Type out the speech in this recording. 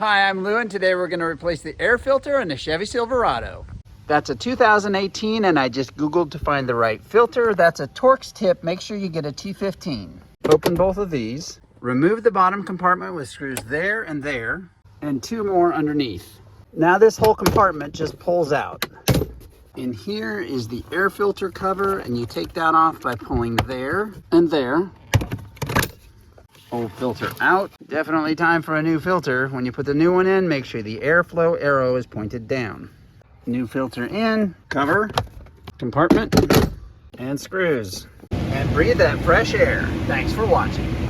Hi, I'm Lou, and today we're going to replace the air filter in the Chevy Silverado. That's a 2018, and I just Googled to find the right filter. That's a Torx tip. Make sure you get a T15. Open both of these. Remove the bottom compartment with screws there, and two more underneath. Now this whole compartment just pulls out. And here is the air filter cover, and you take that off by pulling there and there. Old filter out. Definitely time for a new filter. When you put the new one in, make sure the airflow arrow is pointed down. New filter in, cover, compartment, and screws. And breathe that fresh air. Thanks for watching.